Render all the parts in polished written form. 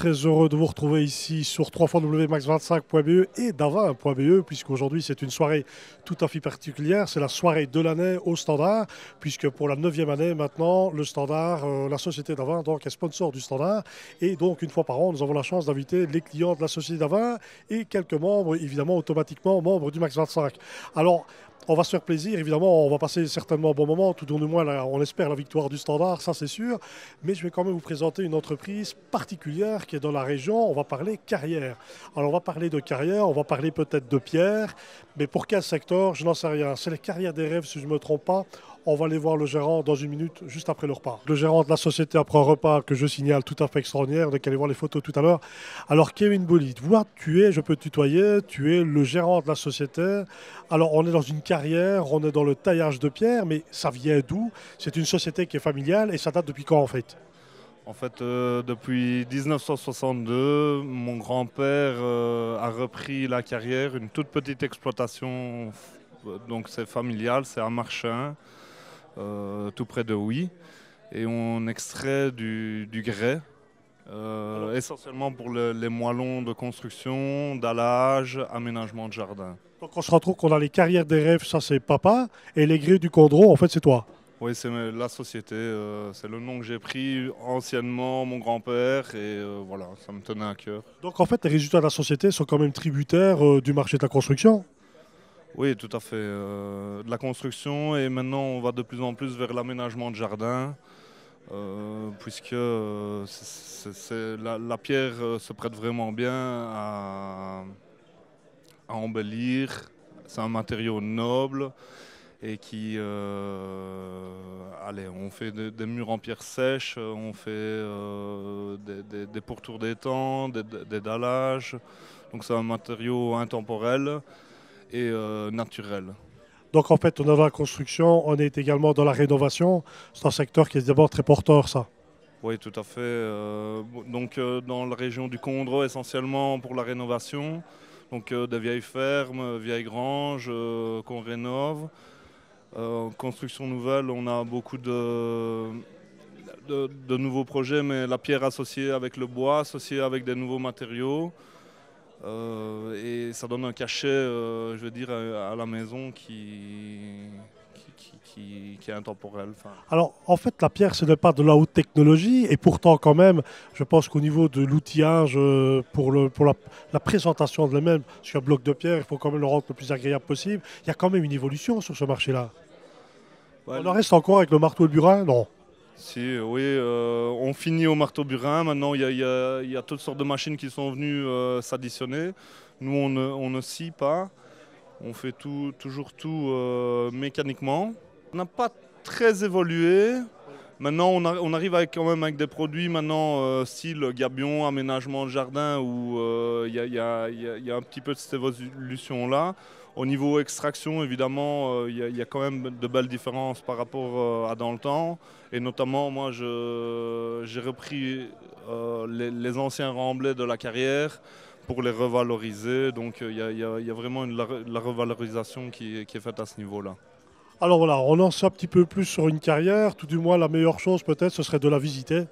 très heureux de vous retrouver ici sur www.max25.be et davin.be, puisqu'aujourd'hui c'est une soirée tout à fait particulière. C'est la soirée de l'année au Standard, puisque pour la 9e année maintenant, le Standard, la société Davin donc, est sponsor du Standard. Et donc une fois par an, nous avons la chance d'inviter les clients de la société Davin et quelques membres, évidemment automatiquement membres du Max 25. Alors, on va se faire plaisir, évidemment, on va passer certainement un bon moment, tout au moins on espère la victoire du Standard, ça c'est sûr, mais je vais quand même vous présenter une entreprise particulière qui est dans la région, on va parler carrière. Alors on va parler de carrière, on va parler peut-être de pierre, mais pour quel secteur, je n'en sais rien. C'est les carrières des rêves si je ne me trompe pas. On va aller voir le gérant dans une minute, juste après le repas. Le gérant de la société après un repas que je signale tout à fait extraordinaire, on est allé voir les photos tout à l'heure. Alors Kevin Bolid, voilà, je peux te tutoyer, tu es le gérant de la société. Alors on est dans une carrière, on est dans le taillage de pierre, mais ça vient d'où? C'est une société qui est familiale et ça date depuis quand en fait? En fait, depuis 1962, mon grand-père a repris la carrière, une toute petite exploitation, donc c'est familial, c'est à Marchin, tout près de Huy. Et on extrait du grès, essentiellement pour les moellons de construction, dallage, aménagement de jardin. Donc on se retrouve qu'on a les carrières des rêves, ça c'est papa, et les grilles du Condro, en fait c'est toi. Oui, c'est la société, c'est le nom que j'ai pris anciennement, mon grand-père, et voilà, ça me tenait à cœur. Donc en fait les résultats de la société sont quand même tributaires du marché de la construction. Oui, tout à fait. De la construction et maintenant on va de plus en plus vers l'aménagement de jardin, puisque la pierre se prête vraiment bien à embellir. C'est un matériau noble et allez, on fait des murs en pierre sèche, on fait des pourtours d'étang, des dallages. Donc c'est un matériau intemporel et naturel. Donc en fait on est dans la construction, on est également dans la rénovation. C'est un secteur qui est d'abord très porteur ça. Oui, tout à fait. Donc dans la région du Condro, essentiellement pour la rénovation. Donc des vieilles fermes, vieilles granges qu'on rénove. En construction nouvelle, on a beaucoup de nouveaux projets, mais la pierre associée avec le bois, associée avec des nouveaux matériaux. Et ça donne un cachet, je veux dire, à la maison qui est intemporel. Enfin. Alors en fait la pierre ce n'est pas de la haute technologie et pourtant quand même je pense qu'au niveau de l'outillage pour la présentation de la même sur un bloc de pierre, il faut quand même le rendre le plus agréable possible. Il y a quand même une évolution sur ce marché-là. Ouais, On en reste encore avec le marteau et le burin? Non. si, oui, on finit au marteau-burin. Maintenant, il y a toutes sortes de machines qui sont venues s'additionner. Nous, on ne scie pas. On fait toujours tout mécaniquement. On n'a pas très évolué. Maintenant, on arrive quand même avec des produits maintenant style gabion, aménagement de jardin, où il y a un petit peu de cette évolution-là. Au niveau extraction, évidemment, il y a quand même de belles différences par rapport à dans le temps. Et notamment, moi, j'ai repris les anciens remblais de la carrière pour les revaloriser. Donc, il y a vraiment la revalorisation qui est faite à ce niveau-là. Alors voilà, on en sait un petit peu plus sur une carrière, tout du moins la meilleure chose peut-être ce serait de la visiter.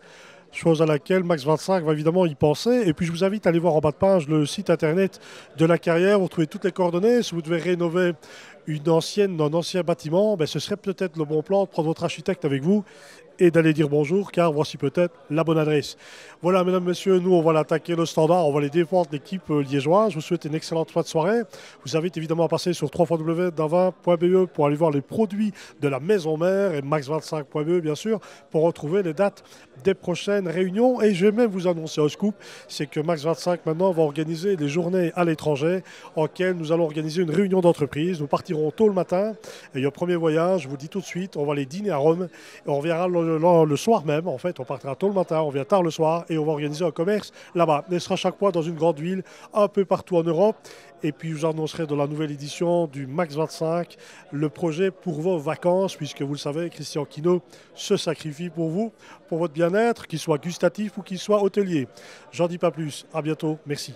Chose à laquelle Max 25 va évidemment y penser. Et puis je vous invite à aller voir en bas de page le site internet de la carrière. Vous trouvez toutes les coordonnées. Si vous devez rénover un ancien bâtiment, ben, ce serait peut-être le bon plan de prendre votre architecte avec vous et d'aller dire bonjour, car voici peut-être la bonne adresse. Voilà, mesdames, messieurs, nous, on va l'attaquer le Standard, on va aller défendre l'équipe liégeoise. Je vous souhaite une excellente fin de soirée. Je vous invite évidemment à passer sur www.davin.be pour aller voir les produits de la maison mère et max25.be, bien sûr, pour retrouver les dates des prochaines réunions. Et je vais même vous annoncer un scoop, c'est que Max 25 maintenant va organiser des journées à l'étranger, auxquelles nous allons organiser une réunion d'entreprise. Nous partirons tôt le matin, et il y a un premier voyage, je vous le dis tout de suite, on va aller dîner à Rome, et on reviendra le soir même, en fait, on partira tôt le matin, on vient tard le soir, et on va organiser un commerce là-bas. Il sera chaque fois dans une grande ville, un peu partout en Europe. Et puis je vous annoncerai dans la nouvelle édition du Max 25 le projet pour vos vacances, puisque vous le savez, Christian Quinault se sacrifie pour vous, pour votre bien-être, qu'il soit gustatif ou qu'il soit hôtelier. J'en dis pas plus. À bientôt. Merci.